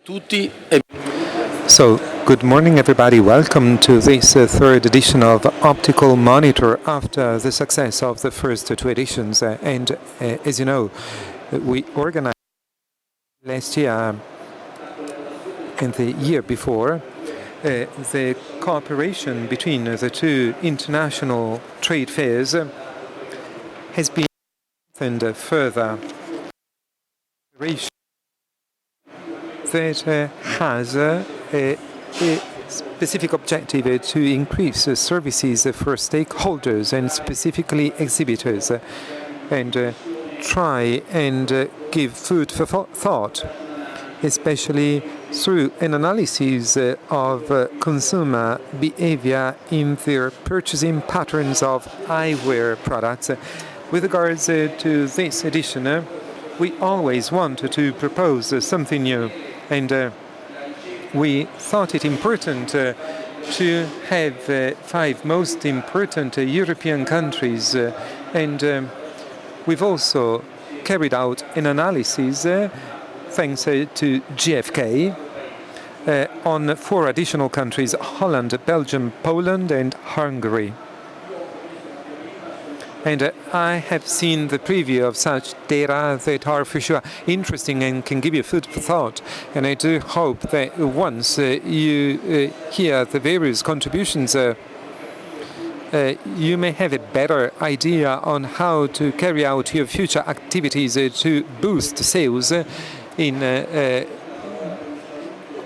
tutti. So, good morning everybody. Welcome to this third edition of Optical Monitor after the success of the first two editions. As you know, we organized last year and the year before the cooperation between the two international trade fairs has been strengthened further. That has a specific objective to increase services for stakeholders and specifically exhibitors and try and give food for thought, especially through an analysis of consumer behavior in their purchasing patterns of eyewear products. With regards to this edition, we always wanted to propose something new, and we thought it important to have five most important European countries, and we've also carried out an analysis thanks to GfK on four additional countries: Holland, Belgium, Poland and Hungary. And I have seen the preview of such data that are for sure interesting and can give you food for thought. And I do hope that once you hear the various contributions, you may have a better idea on how to carry out your future activities to boost sales in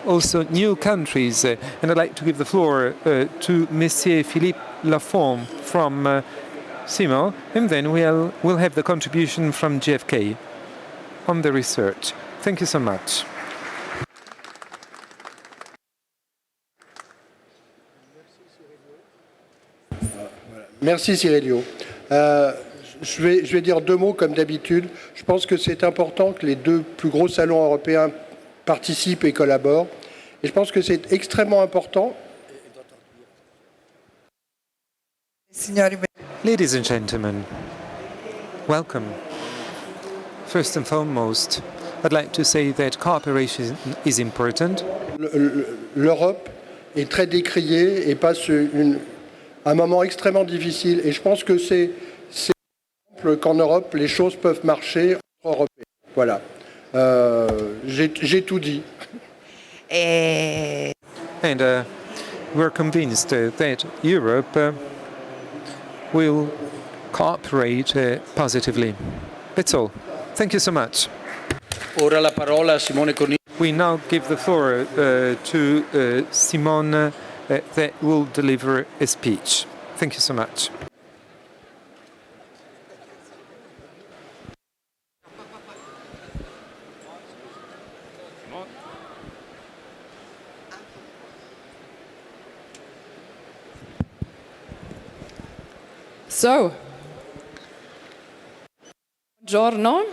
also new countries. And I'd like to give the floor to Monsieur Philippe Lafont from SILMO, and then we'll have the contribution from GfK on the research. Thank you so much. Merci Cyrillio. Je vais dire deux mots comme d'habitude. Je pense que c'est important que les deux plus gros salons européens participent et collaborent. Et je pense que c'est extrêmement important. Ladies and gentlemen, welcome. First and foremost, I'd like to say that cooperation is important. L'Europe est très décriée et passe un moment extrêmement difficile. Et je pense que c'est simple qu'en Europe, les choses peuvent marcher entre Européens. Voilà. J'ai tout dit. And we're convinced that Europe will cooperate positively. That's all. Thank you so much. Ora la parola a Simone Cornelsen. We now give the floor to Simone that will deliver a speech. Thank you so much. So, buongiorno,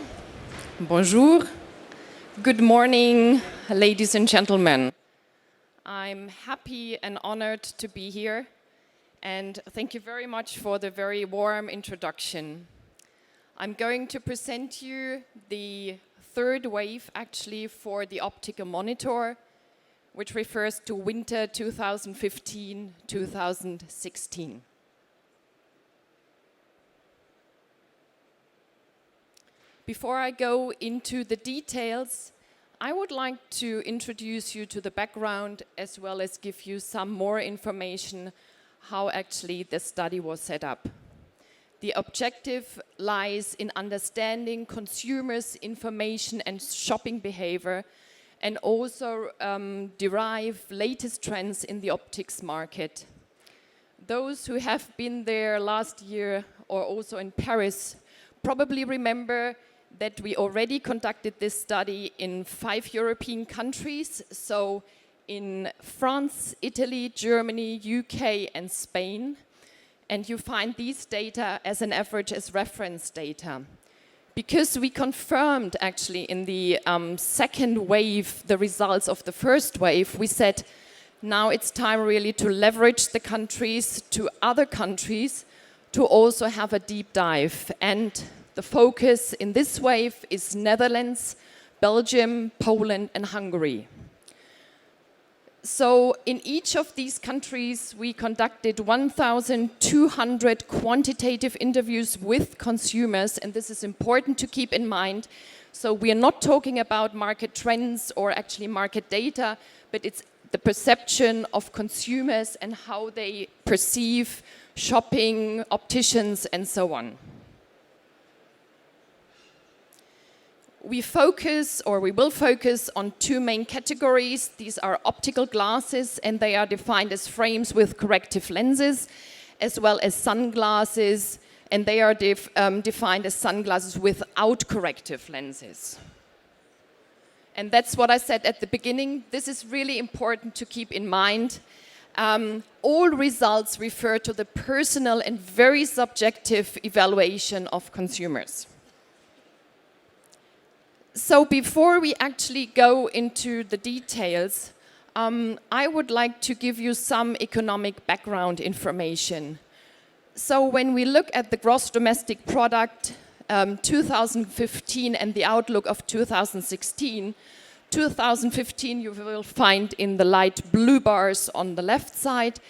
bonjour, good morning, ladies and gentlemen. I'm happy and honored to be here, and thank you very much for the very warm introduction. I'm going to present you the third wave, actually, for the Optical Monitor, which refers to winter 2015-2016. Before I go into the details, I would like to introduce you to the background as well as give you some more information how actually the study was set up. The objective lies in understanding consumers' information and shopping behavior and also derive latest trends in the optics market. Those who have been there last year or also in Paris probably remember that we already conducted this study in 5 European countries, so in France, Italy, Germany, UK and Spain. And you find these data as an average as reference data. Because we confirmed actually in the second wave the results of the first wave, we said now it's time really to leverage the countries to other countries to also have a deep dive. And the focus in this wave is Netherlands, Belgium, Poland and Hungary. So in each of these countries, we conducted 1,200 quantitative interviews with consumers, and this is important to keep in mind. So we are not talking about market trends or actually market data, but it's the perception of consumers and how they perceive shopping, opticians, and so on. We will focus on two main categories. These are optical glasses, and they are defined as frames with corrective lenses, as well as sunglasses, and they are defined as sunglasses without corrective lenses. And that's what I said at the beginning. This is really important to keep in mind. All results refer to the personal and very subjective evaluation of consumers. So before we actually go into the details, I would like to give you some economic background information. So when we look at the gross domestic product 2015 and the outlook of 2016, 2015 you will find in the light blue bars on the left side.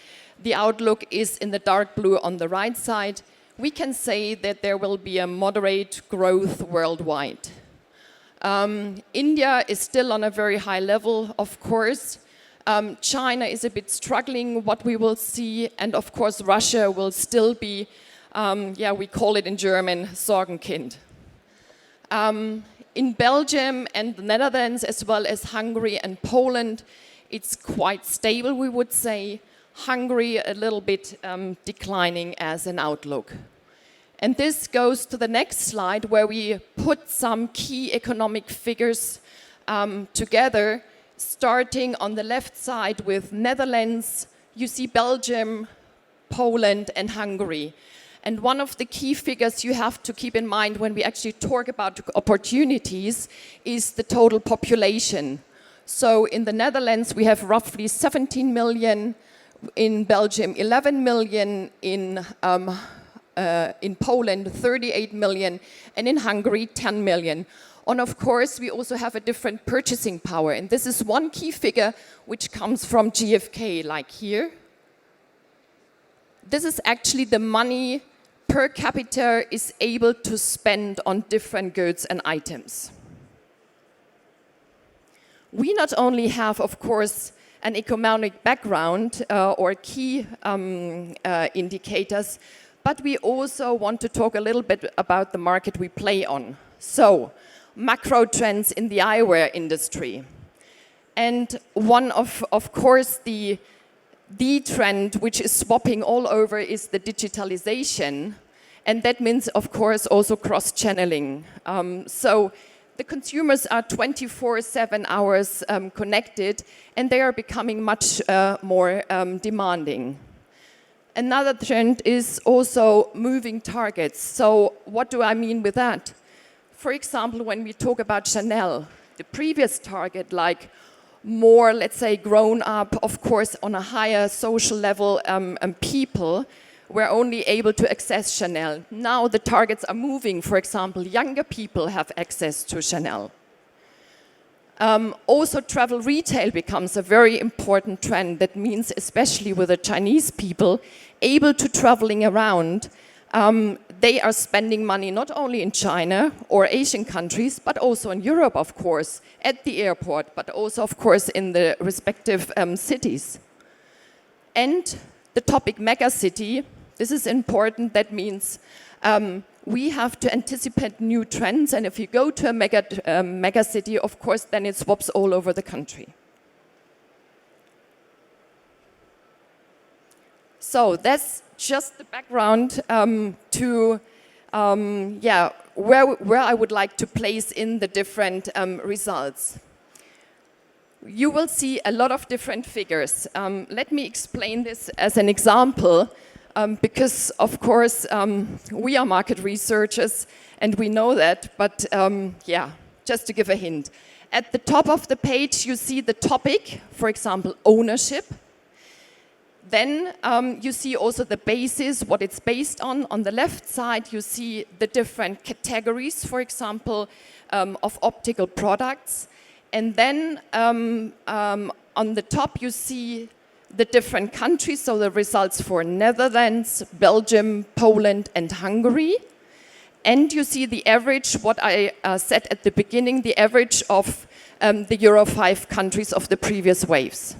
The outlook is in the dark blue on the right side. We can say that there will be a moderate growth worldwide. India is still on a very high level, of course. China is a bit struggling, what we will see. And of course, Russia will still be, we call it in German, Sorgenkind. In Belgium and the Netherlands, as well as Hungary and Poland, it's quite stable, we would say. Hungary a little bit declining as an outlook. And this goes to the next slide, where we put some key economic figures together, starting on the left side with Netherlands. You see Belgium, Poland, and Hungary. And one of the key figures you have to keep in mind when we actually talk about opportunities is the total population. So in the Netherlands, we have roughly 17 million, in Belgium, 11 million, in Poland, 38 million, and in Hungary, 10 million. And of course, we also have a different purchasing power. And this is one key figure which comes from GfK, like here. This is actually the money per capita is able to spend on different goods and items. We not only have, of course, an economic background or key indicators, but we also want to talk a little bit about the market we play on. So, macro trends in the eyewear industry. And one of course, the trend which is swapping all over is the digitalization. And that means, of course, also cross-channeling. So the consumers are 24/7 hours connected, and they are becoming much more demanding. Another trend is also moving targets. So what do I mean with that? For example, when we talk about Chanel, the previous target, like more, let's say, grown up, of course, on a higher social level people, were only able to access Chanel. Now the targets are moving. For example, younger people have access to Chanel. Also, travel retail becomes a very important trend. That means, especially with the Chinese people able to traveling around, they are spending money not only in China or Asian countries, but also in Europe, of course, at the airport, but also, of course, in the respective cities. And the topic megacity, this is important. That means we have to anticipate new trends, and if you go to a mega city, of course, then it swaps all over the country. So that's just the background to where I would like to place in the different results. You will see a lot of different figures. Let me explain this as an example. Because, of course, we are market researchers and we know that, but just to give a hint. At the top of the page, you see the topic, for example, ownership. Then you see also the basis, what it's based on. On the left side, you see the different categories, for example, of optical products. And then On the top, you see the different countries, so the results for Netherlands, Belgium, Poland, and Hungary. And you see the average, what I said at the beginning, the average of the Euro 5 countries of the previous waves.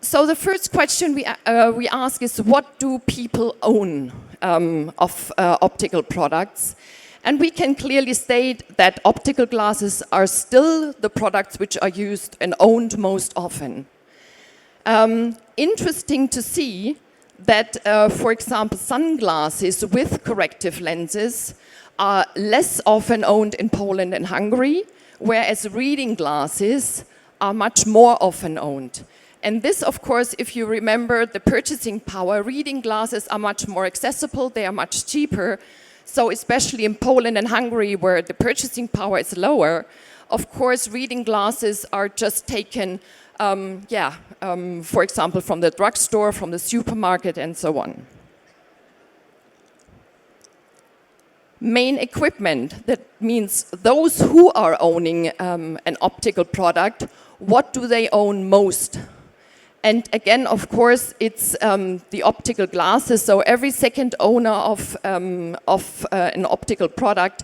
So the first question we ask is, what do people own of optical products? And we can clearly state that optical glasses are still the products which are used and owned most often. Interesting to see that, for example, sunglasses with corrective lenses are less often owned in Poland and Hungary, whereas reading glasses are much more often owned. And this, of course, if you remember the purchasing power, reading glasses are much more accessible, they are much cheaper. So especially in Poland and Hungary, where the purchasing power is lower, of course, reading glasses are just taken, for example, from the drugstore, from the supermarket, and so on. Main equipment, that means those who are owning an optical product, what do they own most? And again, of course, it's the optical glasses. So every second owner of an optical product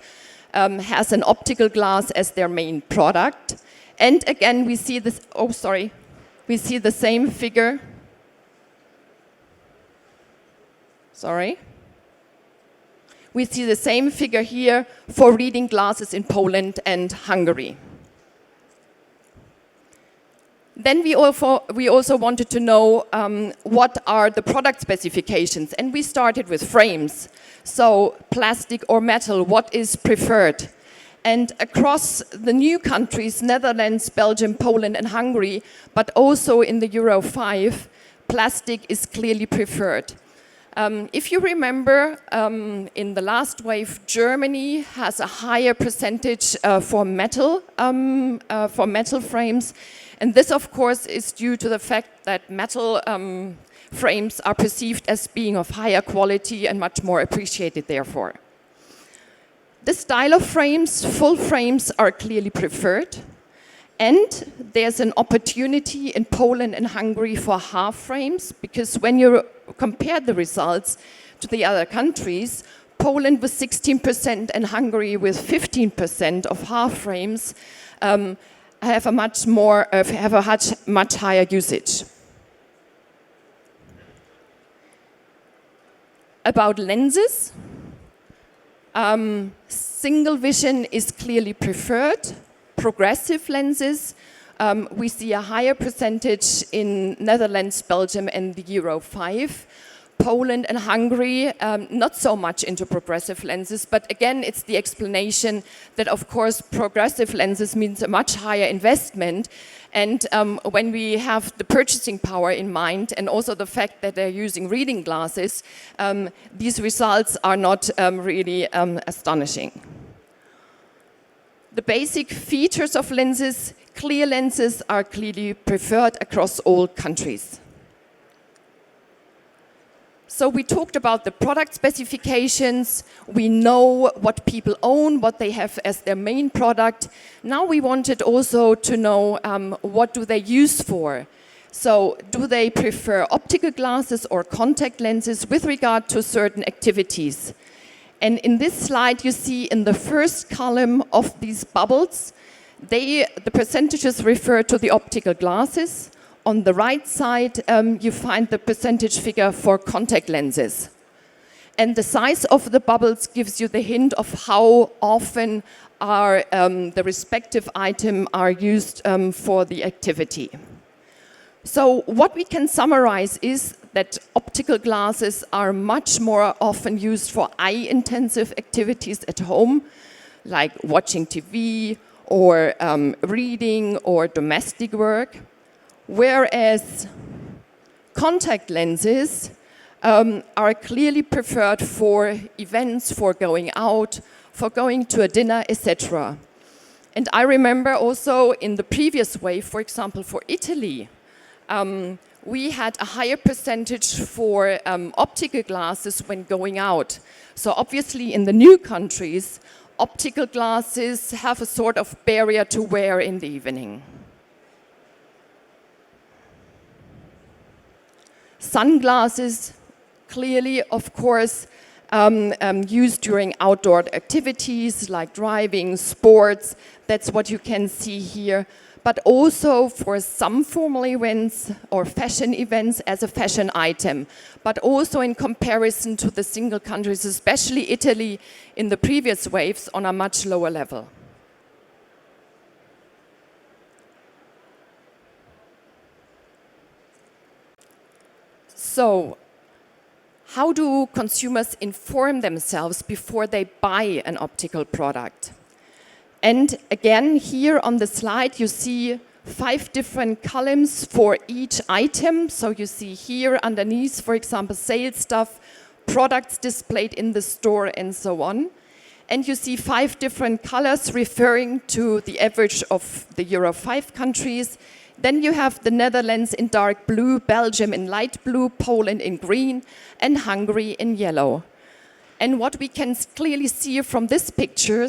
has an optical glass as their main product. And again, we see this, we see the same figure. We see the same figure here for reading glasses in Poland and Hungary. Then we also wanted to know what are the product specifications, and we started with frames. So plastic or metal, what is preferred? And across the new countries, Netherlands, Belgium, Poland, and Hungary, but also in the Euro 5, plastic is clearly preferred. If you remember, in the last wave, Germany has a higher percentage for metal frames. And this, of course, is due to the fact that metal frames are perceived as being of higher quality and much more appreciated, therefore. The style of frames, full frames, are clearly preferred. And there's an opportunity in Poland and Hungary for half frames, because when you compare the results to the other countries, Poland with 16% and Hungary with 15% of half frames have a much higher usage. About lenses, single vision is clearly preferred. Progressive lenses, we see a higher percentage in Netherlands, Belgium, and the Euro 5. Poland and Hungary, not so much into progressive lenses, but again, it's the explanation that, of course, progressive lenses means a much higher investment. And when we have the purchasing power in mind, and also the fact that they're using reading glasses, these results are not really astonishing. The basic features of lenses, clear lenses are clearly preferred across all countries. So we talked about the product specifications, we know what people own, what they have as their main product. Now we wanted also to know what do they use for. So do they prefer optical glasses or contact lenses with regard to certain activities? And in this slide you see in the first column of these bubbles, the percentages refer to the optical glasses. On the right side, you find the percentage figure for contact lenses. And the size of the bubbles gives you the hint of how often are the respective item are used for the activity. So what we can summarize is that optical glasses are much more often used for eye-intensive activities at home, like watching TV or reading or domestic work. Whereas contact lenses are clearly preferred for events, for going out, for going to a dinner, etc. And I remember also in the previous wave, for example, for Italy, we had a higher percentage for optical glasses when going out. So obviously in the new countries, optical glasses have a sort of barrier to wear in the evening. Sunglasses, clearly, of course, used during outdoor activities like driving, sports. That's what you can see here. But also for some formal events or fashion events as a fashion item, but also in comparison to the single countries, especially Italy in the previous waves, on a much lower level. So, how do consumers inform themselves before they buy an optical product? And again, here on the slide, you see 5 different columns for each item. So you see here underneath, for example, sales stuff, products displayed in the store, and so on. And you see 5 different colors referring to the average of the Euro 5 countries. Then you have the Netherlands in dark blue, Belgium in light blue, Poland in green, and Hungary in yellow. And what we can clearly see from this picture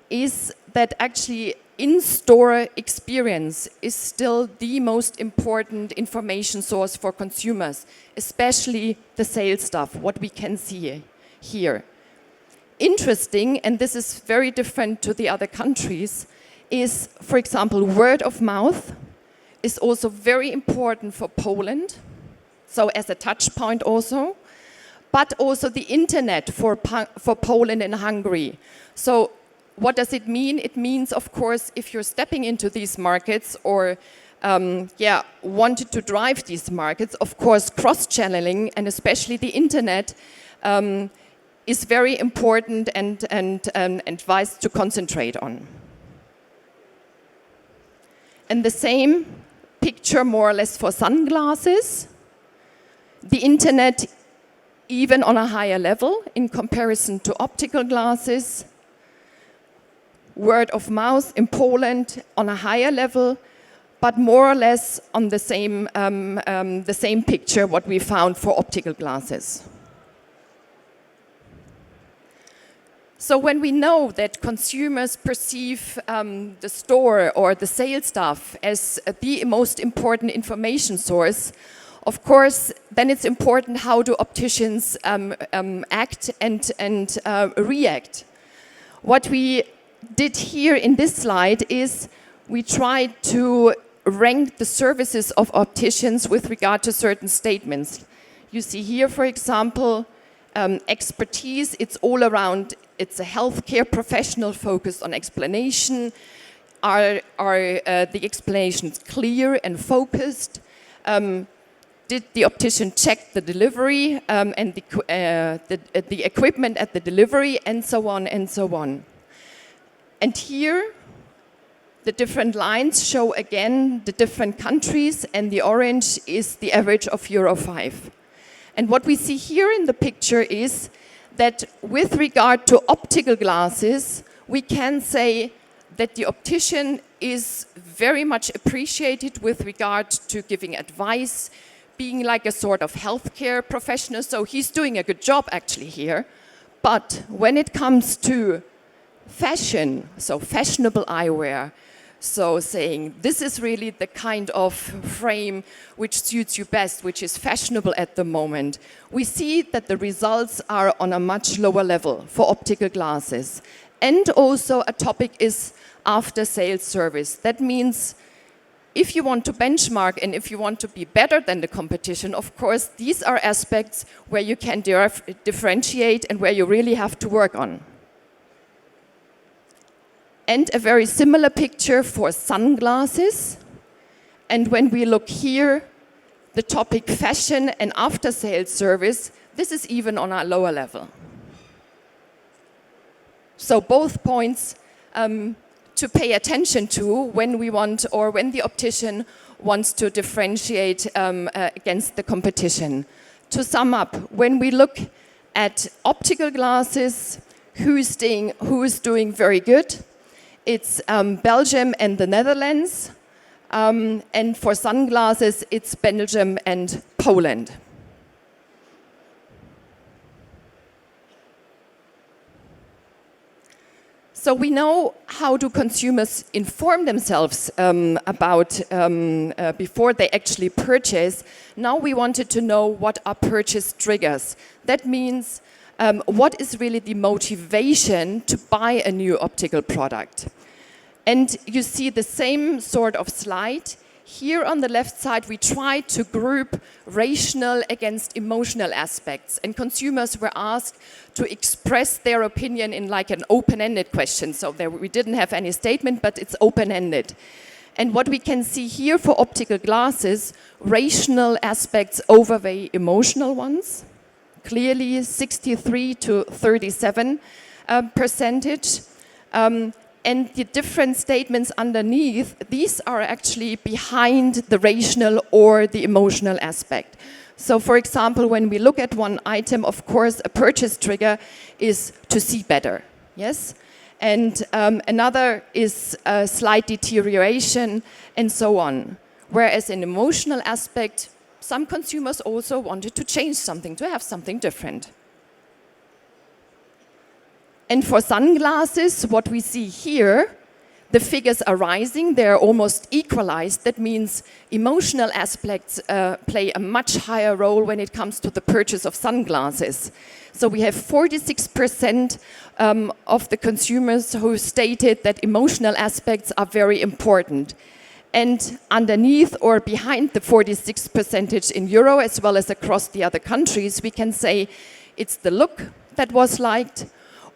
is that actually in-store experience is still the most important information source for consumers, especially the sales stuff, what we can see here. Interesting, and this is very different to the other countries, is, for example, word of mouth is also very important for Poland, so as a touch point also, but also the internet for Poland and Hungary. So what does it mean? It means, of course, if you're stepping into these markets or wanted to drive these markets, of course, cross-channeling and especially the internet is very important and advised to concentrate on. And the same picture more or less for sunglasses. The internet even on a higher level in comparison to optical glasses. Word of mouth in Poland on a higher level, but more or less on the same picture what we found for optical glasses. So when we know that consumers perceive the store or the sales staff as the most important information source, of course, then it's important how do opticians act and react. What we did here in this slide is we tried to rank the services of opticians with regard to certain statements. You see here, for example, expertise, it's all around, it's a healthcare professional focused on explanation. Are the explanations clear and focused? Did the optician check the delivery and the equipment at the delivery, and so on and so on. And here, the different lines show again the different countries, and the orange is the average of Euro 5. And what we see here in the picture is that with regard to optical glasses, we can say that the optician is very much appreciated with regard to giving advice, being like a sort of healthcare professional. So he's doing a good job actually here. But when it comes to fashion, so fashionable eyewear, so saying this is really the kind of frame which suits you best, which is fashionable at the moment, we see that the results are on a much lower level for optical glasses. And also a topic is after-sales service. That means if you want to benchmark and if you want to be better than the competition, of course, these are aspects where you can differentiate and where you really have to work on. And a very similar picture for sunglasses. And when we look here, the topic fashion and after-sales service, this is even on a lower level. So both points to pay attention to when we want, or when the optician wants to differentiate against the competition. To sum up, when we look at optical glasses, who is doing very good? It's Belgium and the Netherlands, and for sunglasses, it's Belgium and Poland. So we know how do consumers inform themselves about before they actually purchase. Now we wanted to know what are purchase triggers. That means what is really the motivation to buy a new optical product. And you see the same sort of slide. Here on the left side, we tried to group rational against emotional aspects. And consumers were asked to express their opinion in like an open-ended question. So there, we didn't have any statement, but it's open-ended. And what we can see here for optical glasses, rational aspects overweigh emotional ones. Clearly 63 to 37 percentage. And the different statements underneath, these are actually behind the rational or the emotional aspect. So for example, when we look at one item, of course, a purchase trigger is to see better, yes? And another is a slight deterioration and so on. Whereas in emotional aspect, some consumers also wanted to change something, to have something different. And for sunglasses, what we see here, the figures are rising, they're almost equalized. That means emotional aspects play a much higher role when it comes to the purchase of sunglasses. So we have 46% of the consumers who stated that emotional aspects are very important. And underneath or behind the 46% in Euro, as well as across the other countries, we can say it's the look that was liked,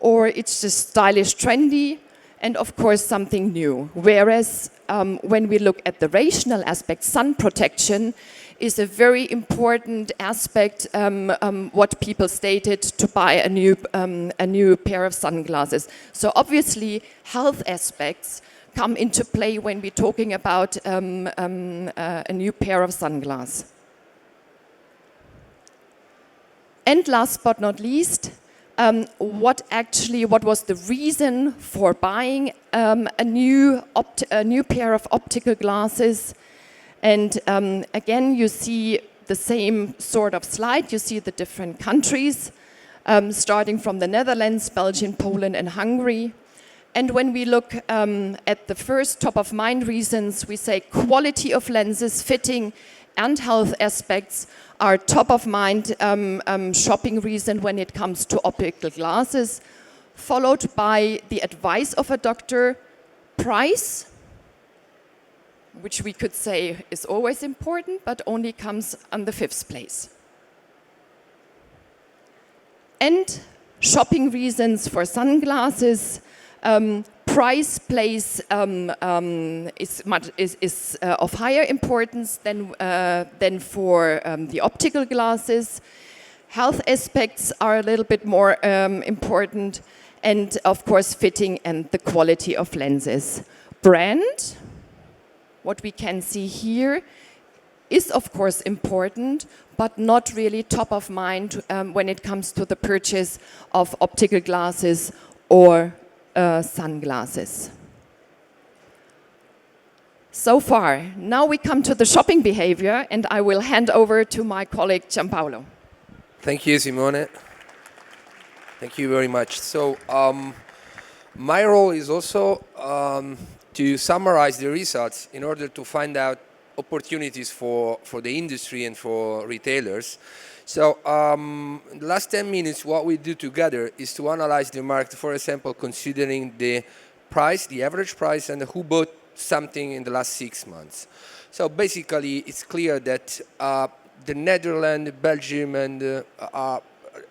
or it's just stylish, trendy, and of course something new. Whereas when we look at the rational aspect, sun protection is a very important aspect what people stated to buy a new pair of sunglasses. So obviously health aspects come into play when we're talking about a new pair of sunglasses. And last but not least, what was the reason for buying a new pair of optical glasses? And again, you see the same sort of slide. You see the different countries, starting from the Netherlands, Belgium, Poland, and Hungary. And when we look at the first top-of-mind reasons, we say quality of lenses, fitting, and health aspects are top-of-mind shopping reason when it comes to optical glasses, followed by the advice of a doctor, price, which we could say is always important, but only comes on the 5th place. And shopping reasons for sunglasses, price plays is of higher importance than for the optical glasses. Health aspects are a little bit more important, and of course fitting and the quality of lenses. Brand, what we can see here, is of course important, but not really top of mind when it comes to the purchase of optical glasses or sunglasses. So far, now we come to the shopping behavior, and I will hand over to my colleague Giampaolo. Thank you, Simone. Thank you very much. So, my role is also to summarize the results in order to find out opportunities for the industry and for retailers. So in the last 10 minutes, what we do together is to analyze the market, for example, considering the price, the average price, and who bought something in the last 6 months. So basically, it's clear that the Netherlands, Belgium, and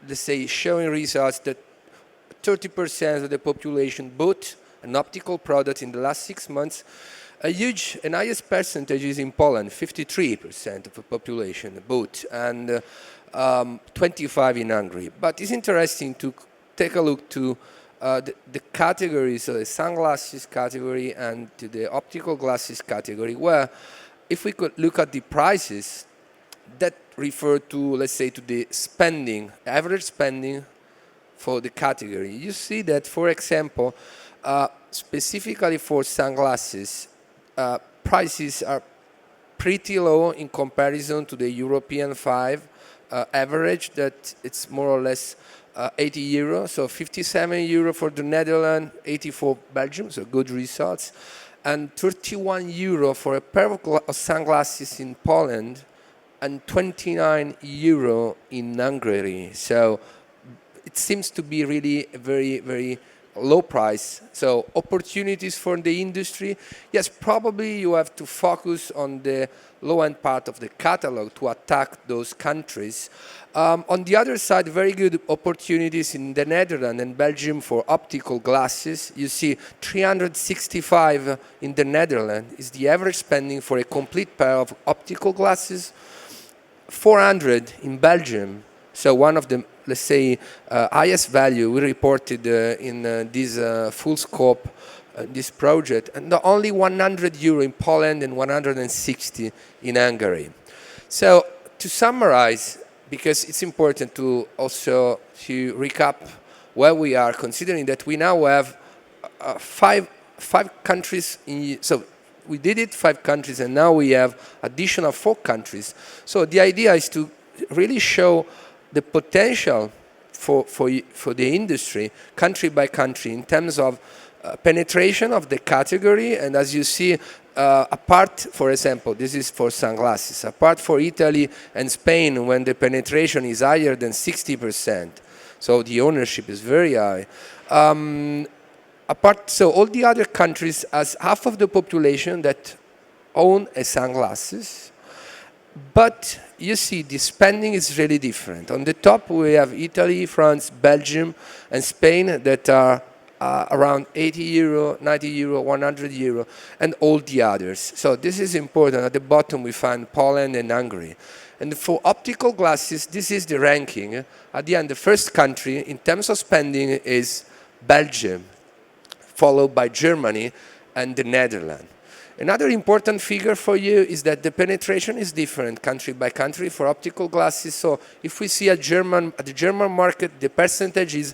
let's say showing results that 30% of the population bought an optical product in the last 6 months. A highest percentage is in Poland, 53% of the population bought, and 25 in Hungary. But it's interesting to take a look to the categories, so the sunglasses category and to the optical glasses category, where if we could look at the prices that refer to, let's say, to the spending, average spending for the category. You see that, for example, specifically for sunglasses, prices are pretty low in comparison to the European 5 average that it's more or less 80 euro, so 57 euro for the Netherlands, 80 for Belgium, so good results, and 31 euro for a pair of sunglasses in Poland, and 29 euro in Hungary. So it seems to be really a very, very low price. So opportunities for the industry. Yes, probably you have to focus on the low-end part of the catalog to attack those countries. On the other side, very good opportunities in the Netherlands and Belgium for optical glasses. You see 365 in the Netherlands is the average spending for a complete pair of optical glasses. 400 in Belgium. So one of the, let's say, highest value we reported in this full scope, this project, and only 100 euro in Poland and 160 in Hungary. So to summarize, because it's important to also to recap where we are, considering that we now have five countries so we did it 5 countries, and now we have additional 4 countries. So the idea is to really show the potential for the industry, country by country, in terms of penetration of the category. And as you see, apart, for example, this is for sunglasses, apart for Italy and Spain, when the penetration is higher than 60%, so the ownership is very high. So all the other countries has half of the population that own a sunglasses, but you see the spending is really different. On the top we have Italy, France, Belgium and Spain that are around 80 euro, 90 euro, 100 euro, and all the others. So this is important. At the bottom we find Poland and Hungary. And for optical glasses, this is the ranking. At the end, the first country in terms of spending is Belgium, followed by Germany and the Netherlands. Another important figure for you is that the penetration is different country by country for optical glasses. So if we see at the German market, the percentage is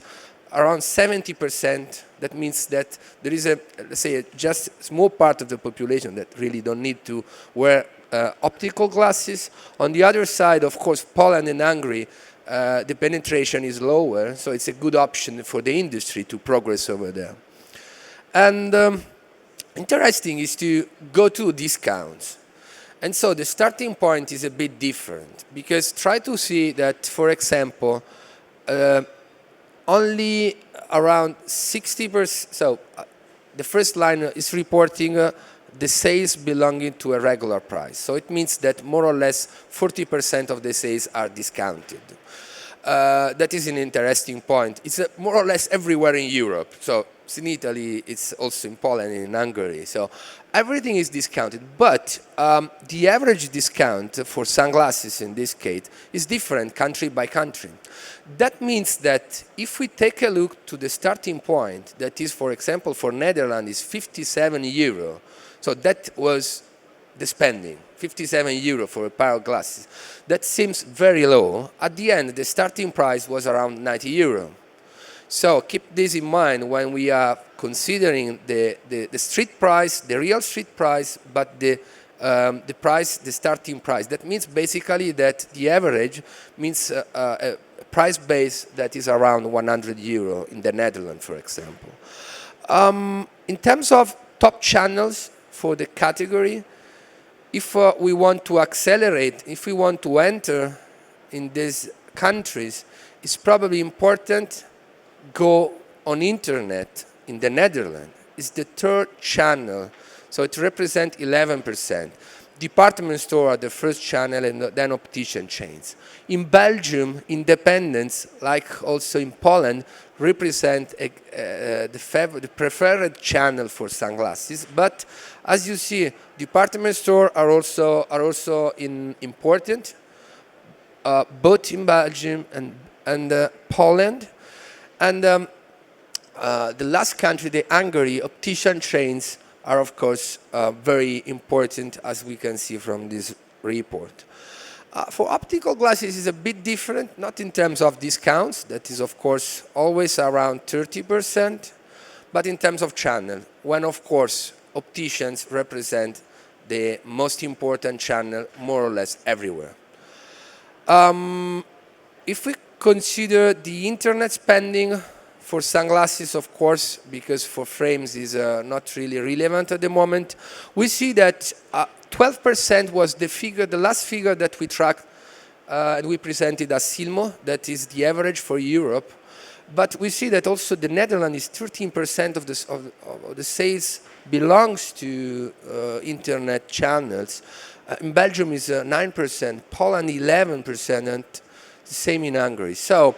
around 70%. That means that there is let's say, just a small part of the population that really don't need to wear optical glasses. On the other side, of course, Poland and Hungary, the penetration is lower, so it's a good option for the industry to progress over there. And interesting is to go to discounts. And so the starting point is a bit different, because try to see that, for example, only around 60%, so the first line is reporting the sales belonging to a regular price. So it means that more or less 40% of the sales are discounted. That is an interesting point. It's more or less everywhere in Europe. So it's in Italy, it's also in Poland and in Hungary. So everything is discounted. But the average discount for sunglasses in this case is different country by country. That means that if we take a look to the starting point, that is, for example, for Netherlands is 57 euro. So that was the spending, 57 euro for a pair of glasses. That seems very low. At the end, the starting price was around 90 euro. So keep this in mind when we are considering the street price, the real street price, but the price, the starting price. That means basically that the average means a price base that is around 100 euro in the Netherlands, for example. In terms of top channels for the category, if we want to accelerate, if we want to enter in these countries, it's probably important go on internet in the Netherlands. It's the third channel, so it represents 11%. Department store are the first channel, and then optician chains. In Belgium, independents, like also in Poland, represent the preferred channel for sunglasses. But as you see, department store are also important, both in Belgium and Poland. And the last country, the Hungary, optician chains are, of course, very important, as we can see from this report. For optical glasses, it's a bit different, not in terms of discounts, that is, of course, always around 30%, but in terms of channel, when, of course, opticians represent the most important channel more or less everywhere. If we consider the internet spending for sunglasses, of course, because for frames is not really relevant at the moment, we see that 12% was the figure, the last figure that we tracked and we presented as SILMO, that is the average for Europe. But we see that also the Netherlands is 13% of the sales belongs to internet channels. In Belgium is 9%, Poland 11%, and the same in Hungary. So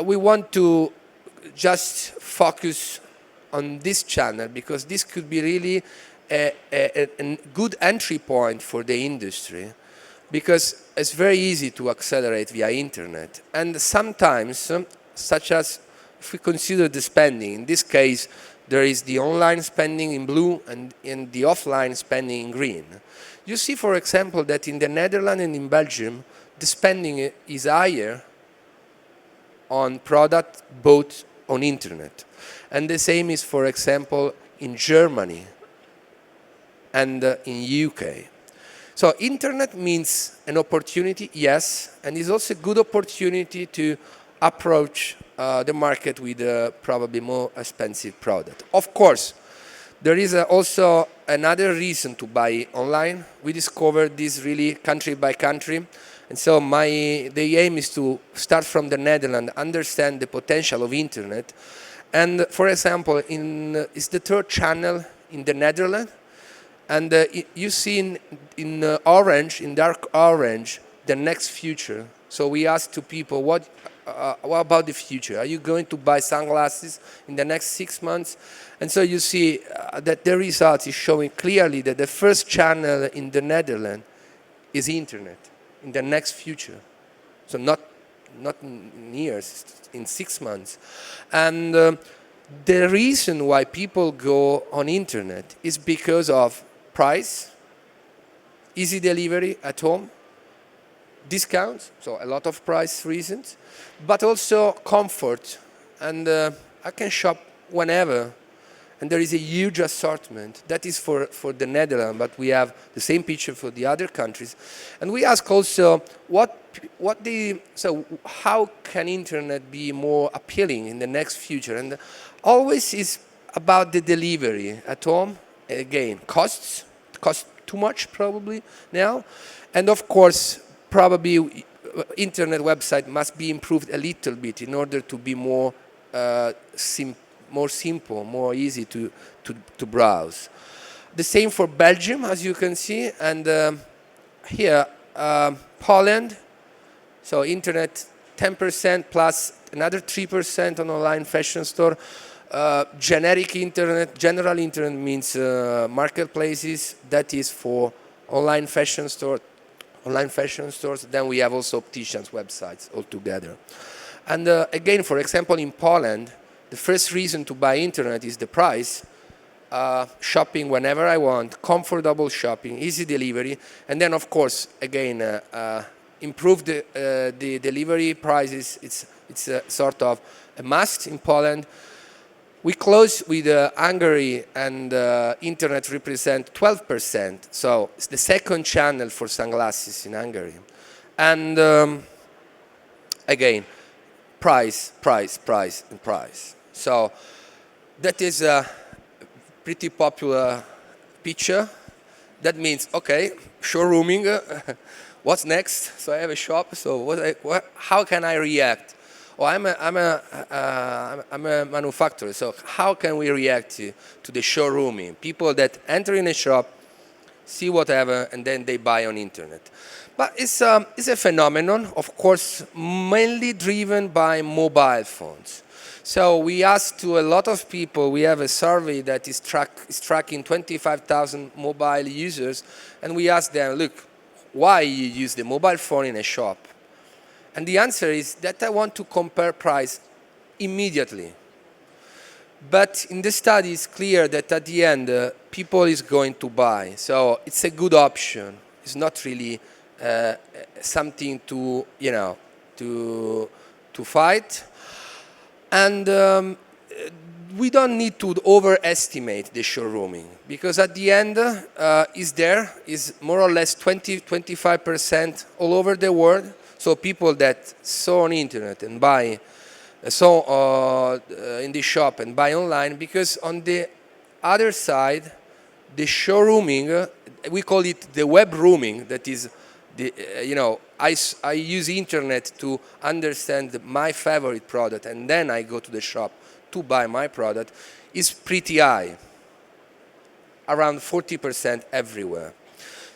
we want to just focus on this channel because this could be really a good entry point for the industry, because it's very easy to accelerate via internet. And sometimes, such as if we consider the spending, in this case there is the online spending in blue and in the offline spending in green. You see, for example, that in the Netherlands and in Belgium the spending is higher on product bought on internet. And the same is, for example, in Germany and in UK. So internet means an opportunity, yes, and is also a good opportunity to approach the market with a probably more expensive product. Of course, there is also another reason to buy online. We discovered this really country by country. And so the aim is to start from the Netherlands, understand the potential of internet. And for example, it's the third channel in the Netherlands. And you see in orange, in dark orange, the next future. So we asked to people, what about the future? Are you going to buy sunglasses in the next 6 months? And so you see that the result is showing clearly that the first channel in the Netherlands is internet in the next future. So not in years, in 6 months. And the reason why people go on internet is because of price, easy delivery at home, discounts, so a lot of price reasons, but also comfort. And I can shop whenever, and there is a huge assortment. That is for the Netherlands, but we have the same picture for the other countries. And we ask also, how can internet be more appealing in the next future? And always is about the delivery at home. Again, cost too much probably now, and of course probably internet website must be improved a little bit in order to be more simple, more easy to browse. The same for Belgium, as you can see, and here Poland. So internet 10% plus another 3% on online fashion store. Generic internet, general internet means marketplaces. That is for online fashion stores. Then we have also opticians' websites altogether. And again, for example, in Poland, the first reason to buy internet is the price. Shopping whenever I want, comfortable shopping, easy delivery, and then of course, again, improve the delivery prices. It's a sort of a must in Poland. We close with Hungary, and internet represent 12%. So it's the second channel for sunglasses in Hungary. And again, price. So that is a pretty popular picture. That means, okay, showrooming. What's next? So I have a shop. So how can I react? Oh, I'm a manufacturer, so how can we react to the showrooming? People that enter in a shop, see whatever, and then they buy on internet. But it's a phenomenon, of course, mainly driven by mobile phones. So we asked to a lot of people, we have a survey that is tracking 25,000 mobile users, and we asked them, look, why you use the mobile phone in a shop? And the answer is that I want to compare price immediately. But in the study, it's clear that at the end, people is going to buy. So it's a good option. It's not really something to, to fight. And we don't need to overestimate the showrooming, because at the end, is more or less 20-25% all over the world. So people that saw on internet and buy, saw in the shop and buy online, because on the other side, the showrooming, we call it the web rooming, that is, I use internet to understand my favorite product, and then I go to the shop to buy my product, is pretty high, around 40% everywhere.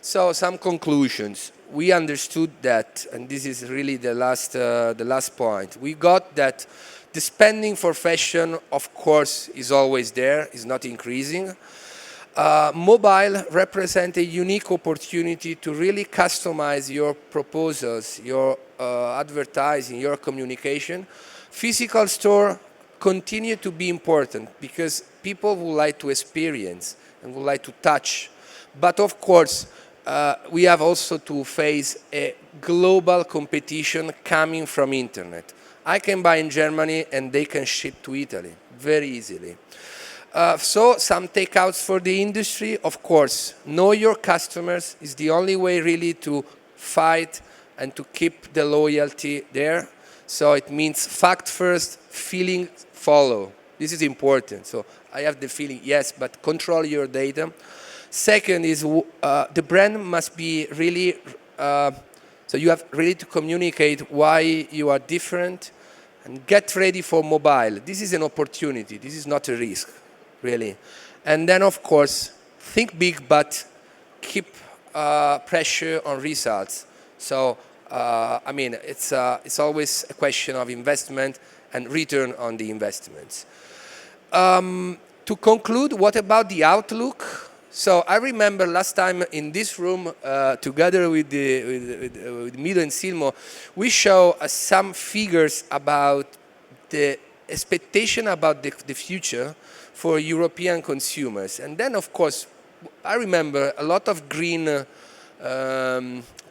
So some conclusions. We understood that, and this is really the last point. We got that the spending for fashion, of course, is always there, is not increasing. Mobile represents a unique opportunity to really customize your proposals, your advertising, your communication. Physical store continue to be important because people would like to experience and would like to touch. But of course, we have also to face a global competition coming from internet. I can buy in Germany and they can ship to Italy very easily. So some takeouts for the industry, of course, know your customers is the only way really to fight and to keep the loyalty there. So it means fact first, feeling follow. This is important. So I have the feeling, yes, but control your data. Second is the brand must be really, so you have really to communicate why you are different and get ready for mobile. This is an opportunity. This is not a risk, really. And then, of course, think big, but keep pressure on results. So, I mean, it's always a question of investment and return on the investments. To conclude, what about the outlook? So I remember last time in this room, together with MIDO-SILMO, we show some figures about the expectation about the future for European consumers. And then, of course, I remember a lot of green,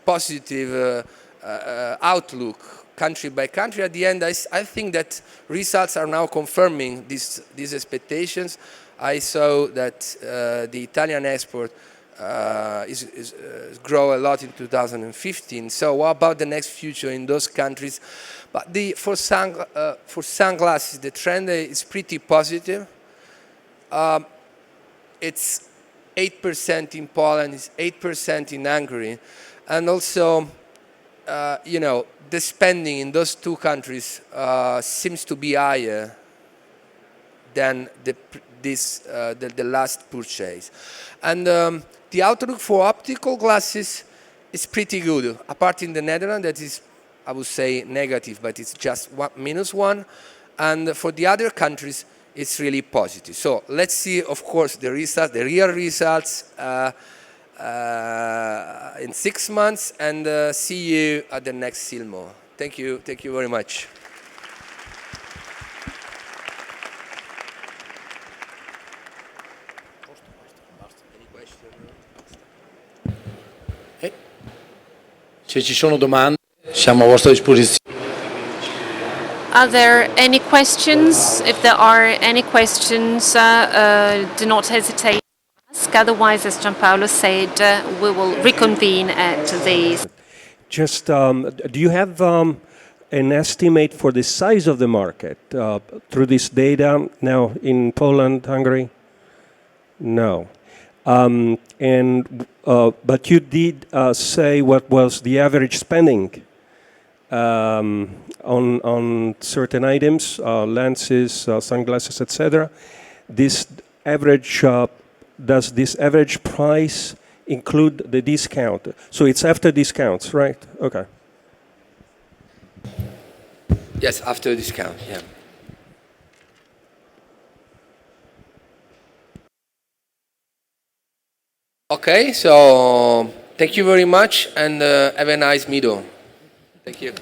positive outlook, country by country. At the end, I think that results are now confirming these expectations. I saw that the Italian export is grow a lot in 2015. So what about the next future in those countries? But for sunglasses, the trend is pretty positive. It's 8% in Poland, it's 8% in Hungary, and also, you know, the spending in those two countries seems to be higher than the last purchase. And the outlook for optical glasses is pretty good, apart in the Netherlands, that is, I would say, negative, but it's just -1. And for the other countries, it's really positive. So let's see, of course, the results, the real results in 6 months, and see you at the next SILMO. Thank you very much. Se ci sono domande, siamo a vostra disposizione. Are there any questions? If there are any questions, do not hesitate to ask. Otherwise, as Giampaolo said, we will reconvene at the... Just, do you have an estimate for the size of the market through this data now in Poland, Hungary? No. But you did say what was the average spending on certain items, lenses, sunglasses, etc. This average, does this average price include the discount? So it's after discounts, right? Okay. Yes, after discount, yeah. Okay, so thank you very much, and have a nice MIDO. Thank you.